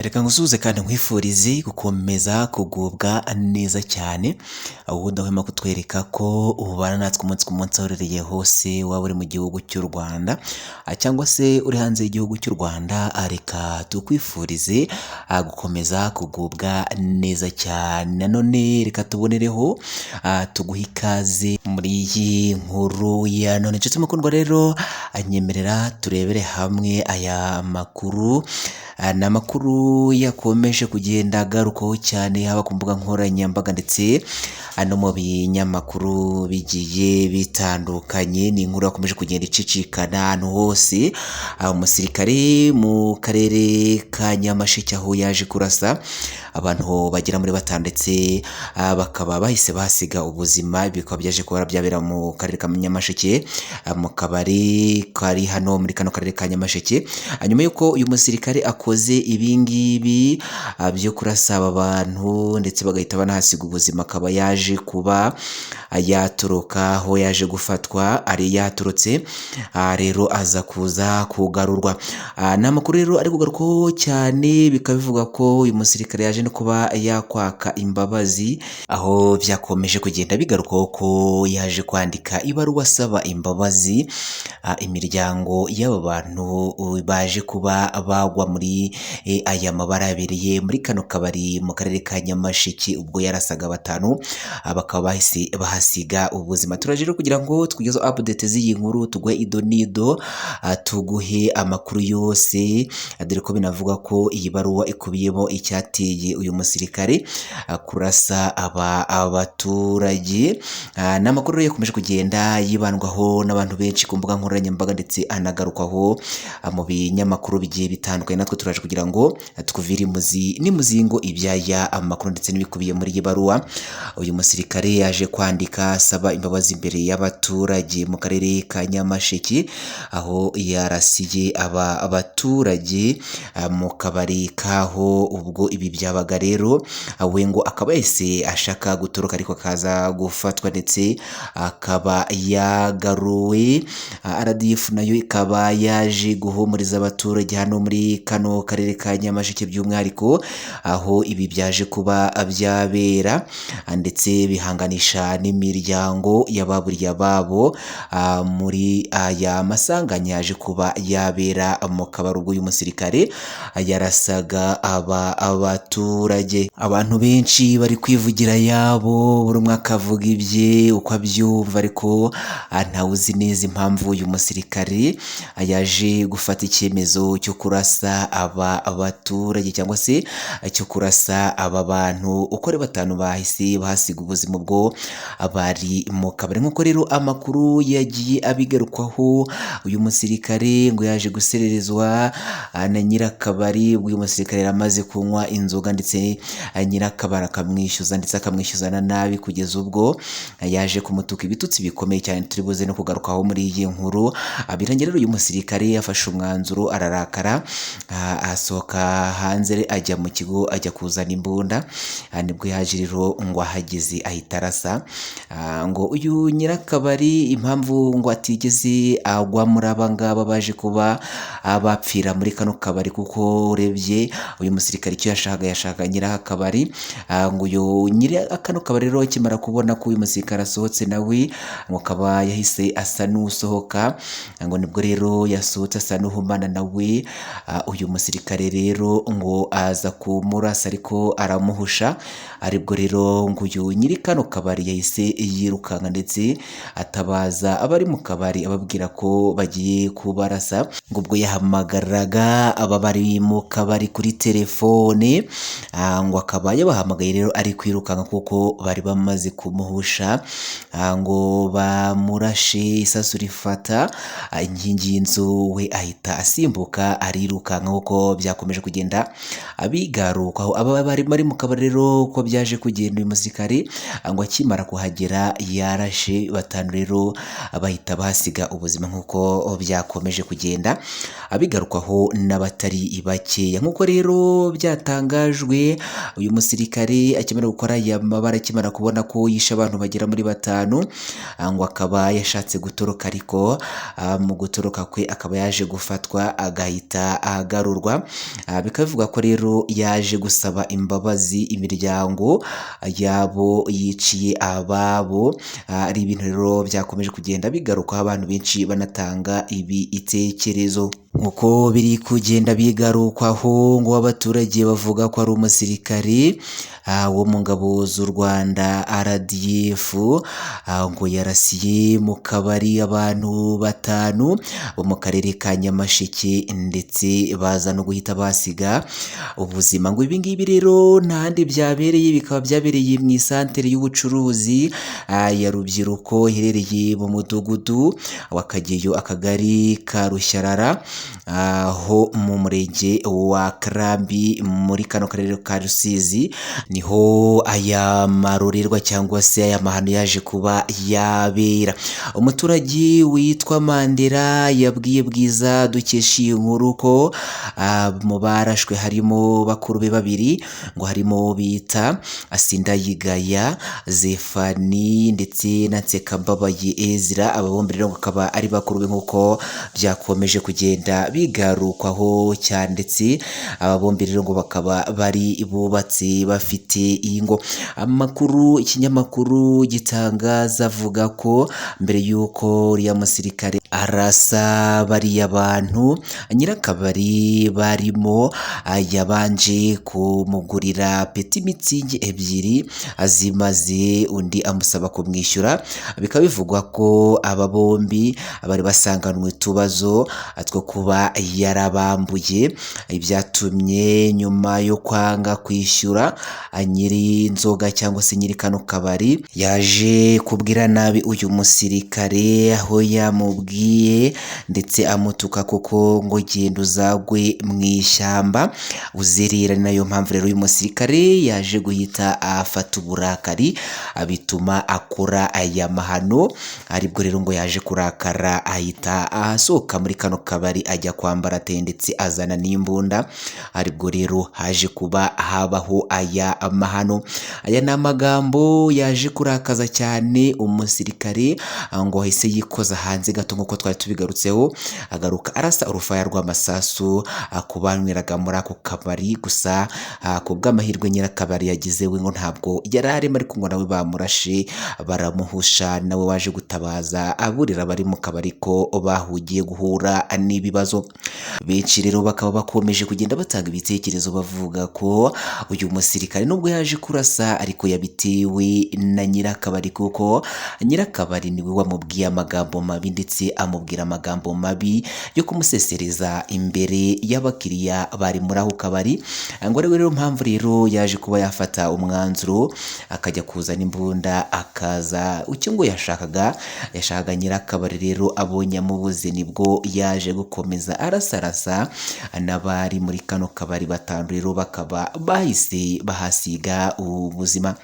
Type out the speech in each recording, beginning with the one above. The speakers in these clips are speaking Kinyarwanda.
Reka ngusuhuze kandi nkwifurize gukomeza kugubwa neza cyane, aho ndahwema kutwereka ko ubana natwe umunsi ku munsi aho uherereye hose, waba uri mu gihugu cy'u Rwanda cyangwa se uri hanze y'igihugu cy'u Rwanda, reka tukwifurize gukomeza kugubwa neza cyane. Nanone reka tubonereho tuguha ikaze muri iyi nkuru ya none. Inshuti mukundwa rero, nyemerera turebere hamwe aya makuru. Ni amakuru yakomeje kugenda agarukaho cyane, haba ku mbuga nkoranyambaga ndetse no mu binyamakuru bigiye bitandukanye. Ni inkuru yakomeje kugenda icicikana ahantu hose. Umusirikare mu karere ka Nyamasheke aho yaje kurasa abantu bagera muri batanu ndetse bakaba bahise basiga ubuzima. Bikaba byaje kuba byabera mu karere ka Nyamasheke, mu kabari kari hano muri kano karere ka Nyamasheke. Nyuma y'uko uyu musirikare akoze ibingibi byo kurasa aba bantu ndetse bagahita banahasiga ubuzima, akaba yaje kuba yatoroka. Aho yaje gufatwa ari yaturutse rero aza kuza kugarurwa. Ni amakuru rero ari kugarukaho cyane, bikaba bivuga ko uyu musirikare yaje no kuba yakwaka imbabazi, aho byakomeje kugenda bigarukaho ko yaje kwandika ibaruwa asaba imbabazi imiryango y'aba bantu baje kuba bagwa muri aya mabara yabereye muri kano kabari mu karere ka Nyamasheke, ubwo yarasaga batanu bakaba bahise bahasiga ubuzima. Turaje rero kugira ngo tukugezeho update z'iyi nkuru, tuguhe ido n'ido, tuguhe amakuru yose, dore ko binavuga ko iyi baruwa ikubiyemo icyateye uyu musirikare kurasa abaturage. Ni amakuru rero yakomeje kugenda yibandwaho n'abantu benshi ku mbuga nkoranyambaga ndetse anagarukwaho mu binyamakuru bigiye bitandukanye. Natwe turaje kugira ngo tukuvire imuzi n'imuzingo ibyaya amakuru ndetse n'ibikubiye muri iyi baruwa. Uyu musirikare yaje kwandika asaba imbabazi imbere y'abaturage mu karere ka Nyamasheke, aho yarasiye abaturage mu kabari kaho. Ubwo ibi byabaga rero we ngo akaba yahise ashaka gutoroka ariko akaza gufatwa ndetse akaba yagaruwe. RDF nayo ikaba yaje guhumuriza abaturage hano muri kano karere ka Nyamasheke by'umwihariko, aho ibi byaje kuba byabera ndetse bihanganisha n'imiryango y'ababuriye ababo muri aya masanganya yaje kuba yabera mu kabari, ubwo uyu musirikare yarasaga abaturage. Abantu benshi bari kwivugira yabo, buri umwe akavuga ibye uko abyumva, ariko ntawe uzi neza impamvu uyu musirikare yaje gufata icyemezo cyo kurasa abaturage cyangwa se cyo kurasa aba bantu uko ari batanu bahise bahasiga ubuzima ubwo bari mu kabari. Nk'uko rero amakuru yagiye abigarukwaho, uyu musirikare ngo yaje gusererezwa na nyirakabari. Uyu musirikare yamaze kunywa inzoga ndetse nyirakabari akamwishyuza ndetse akamwishyuzana nabi, kugeza ubwo yaje kumutuka ibitutsi bikomeye cyane turi buze no kugarukaho muri iyi nkuru. Birangira rero uyu musirikare yafashe umwanzuro, ararakara, asohoka hanze ajya mu kigo ajya kuzana imbunda. Nibwo yaje rero ngo ahageze ahita arasa. Ngo uyu nyirakabari impamvu ngo atigeze agwa muri aba ngaba baje kuba bapfira muri kano kabari, kuko urebye uyu musirikare icyo yashaka nyirakabari. Ngo uyu nyiri kano kabari rero akimara kubona ko uyu musirikare asohotse nawe ngo akaba yahise asa n'usohoka. Ngo nibwo rero yasohotse asa n'uhumana nawe. Uyu musirikare rero ngo aza kumurasa ariko aramuhusha, aribwo rero ngo uyu nyiri kano kabari yahise yirukanka ndetse atabaza abari mu kabari ababwira ko bagiye kubarasa. Ngo ubwo yahamagaraga aba bari mu kabari kuri telefone, ngo akaba yabahamagaye rero ari kwirukanka kuko bari bamaze kumuhusha. Ngo bamurashe, isasu rifata inkingi y'inzu, we ahita asimbuka arirukanka nk'uko byakomeje kugenda abigarukaho. Aba bari mu kabari rero uko byaje kugenda, uyu musirikare ngo akimara kuhagera yarashe batanu rero bahita bahasiga ubuzima nk'uko byakomeje kugenda abigarukwaho n'abatari bakeya. Nk'uko rero byatangajwe, uyu musirikare akimara gukora aya mabara, akimara kubona ko yishe abantu bagera muri batanu, ngo akaba yashatse gutoroka, ariko mu gutoroka kwe akaba yaje gufatwa agahita agarurwa. Bikaba bivugwa ko rero yaje gusaba imbabazi imiryango yabo yiciye ababo. Ari ibintu rero byakomeje kugenda bigarukaho abantu benshi banatanga ibitekerezo. Nk'uko biri kugenda bigarukwaho, ngo abaturage bavuga ko ari umusirikare wo mu ngabo z'u Rwanda RDF, ngo yarasiye mu kabari abantu batanu bo mu karere ka Nyamasheke, ndetse baza no guhita basiga ubuzima. Ngo ibi ngibi rero nta handi byabereye, bikaba byabereye mu isantere y'ubucuruzi ya Rubyiruko iherereye mu mudugudu wa Kageyo, akagari ka Rushyarara, aho mu murenge wa Karambi muri kano karere ka Rusizi, niho aya marorerwa cyangwa se aya mahano yaje kuba yabera. Umuturage witwa Mandela yabwiye Bwiza dukesha iyi nkuru ko mu barashwe harimo bakuru be babiri, ngo harimo bita Sindayigaya Zefani ndetse na Nsekambabaye Ezra. Aba bombi rero bakaba ari bakuru be nk'uko byakomeje kugenda bigarukwaho cyane, ndetse aba bombi rero ngo bakaba bari bubatse bafite ingo. Amakuru ikinyamakuru gitangaza avuga ko mbere y'uko uriya musirikare arasa bariya bantu, nyirakabari barimo yabanje kumugurira peti mitsingi ebyiri azimaze, undi amusaba kumwishyura. Bikaba bivugwa ko aba bombi bari basanganwe utubazo two kuba yarabambuye, ibyatumye nyuma yo kwanga kwishyura nyiri inzoga cyangwa se nyiri kano kabari yaje kubwira nabi uyu musirikare, aho yamubwiye ndetse amutuka kuko ngo genda uzagwe mu ishyamba uzerera. Ni nayo mpamvu rero uyu musirikare yaje guhita afata uburakari, bituma akora aya mahano. Aribwo rero ngo yaje kurakara ahita asohoka muri kano kabari ajya kwambara te, ndetse azana n'imbunda. Aribwo rero haje kuba habaho aya mahano. Aya ni amagambo yaje kurakaza cyane umusirikare, ngo ahise yikoza hanze gato nk'uko twari tubigarutseho, agaruka arasa urufaya rw'amasasu ku banyweraga muri ako kabari. Gusa ku bw'amahirwe nyirakabari yagize we ngo ntabwo yari arimo, ariko ngo nawe bamurashe baramuhusha, nawe waje gutabaza aburira abari mu kabari ko bahugiye guhura n'ibibazo. Benshi rero bakaba bakomeje kugenda batanga ibitekerezo bavuga ko uyu musirikare nubwo yaje kurasa ariko yabitewe na nyirakabari, kuko nyirakabari niwe wamubwiye amagambo mabi, ndetse amubwira amagambo mabi yo kumusesereza imbere y'abakiriya bari muri ako kabari. Ngo ari rero mpamvu rero yaje kuba yafata umwanzuro akajya kuzana imbunda akaza. Icyo ngo yashakaga nyirakabari rero abonye amubuze, nibwo yaje gukomeza arasarasa n'abari muri kano kabari batanu, rero bakaba bahise bahasiga ubuzima.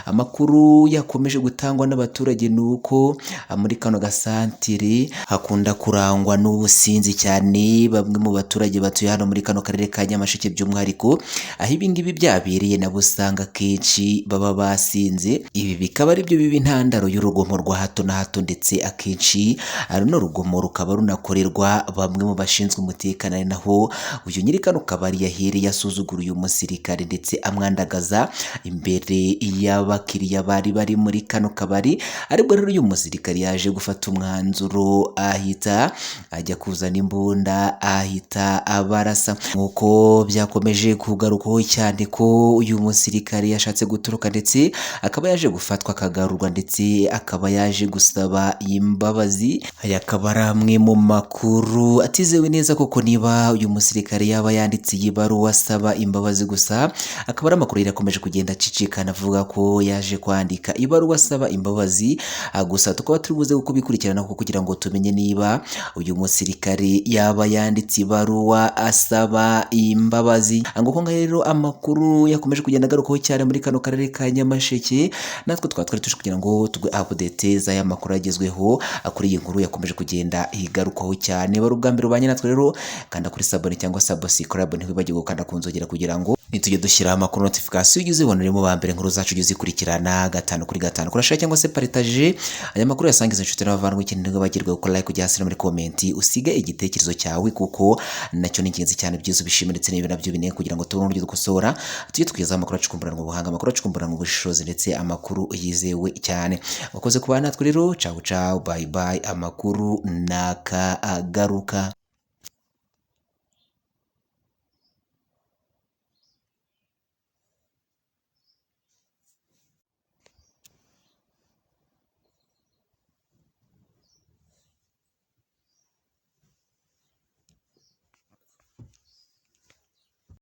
Amakuru yakomeje gutangwa n'abaturage ni uko muri kano gasantire hakunda kurangwa n'ubusinzi cyane. Bamwe mu baturage batuye hano muri kano karere ka Nyamasheke by'umwihariko, aho ibi ngibi byabereye, nabo usanga akenshi baba basinze. Ibi bikaba ari byo biba intandaro y'urugomo rwa hato na hato, ndetse akenshi runo rugomo rukaba runakorerwa bamwe mu bashinzwe umutekano, ari naho uyu nyiri kano kabari yahereye asuzugura uyu musirikare ndetse amwandagaza imbere y'abakiriya bari bari muri kano kabari. Aribwo rero uyu musirikare yaje gufata umwanzuro, ahita ajya kuzana imbunda, ahita abarasa. Nk'uko byakomeje kugarukaho cyane ko uyu musirikare yashatse gutoroka, ndetse akaba yaje gufatwa akagarurwa, ndetse akaba yaje gusaba imbabazi. Aya akaba ari amwe mu makuru ati bitizewe neza koko niba uyu musirikare yaba yanditse iyi baruwa asaba imbabazi gusa, akaba ari amakuru yakomeje kugenda acicikana avuga ko yaje kwandika ibaruwa asaba imbabazi, gusa tukaba turi buze kubikurikirana kugira ngo tumenye niba uyu musirikare yaba yanditse ibaruwa asaba imbabazi. Nguko nga rero amakuru yakomeje kugenda agarukaho cyane muri kano karere ka Nyamasheke, natwe twari tuje kugira ngo tugwe update z'aya makuru agezweho kuri iyi nkuru yakomeje kugenda igarukaho cyane. Bari ubwa mbere ubanye natwe rero kanda kuri sabone cyangwa subscribe, ntibibagirwe gukanda ku nzogera kugira ngo nitujye dushyiraho amakuru notification ujye uzibonera mu ba mbere inkuru zacu ujye uzikurikirana 5 kuri 5. Kurashaka cyangwa se partage aya makuru yasangiza inshuti n'abavandimwe, ikindi bagirwe gukora like, kujya hasi muri comment usige igitekerezo cyawe kuko nacyo ni ingenzi cyane, byiza ubishime ndetse n'ibintu nabyo bine kugira ngo tubone uburyo dukosora tujye tugezaho amakuru acukumburana mu buhanga, amakuru acukumburana mu bushishozi ndetse amakuru yizewe cyane. Wakoze kubana natwe rero, ciao ciao, bye bye, amakuru naka agaruka.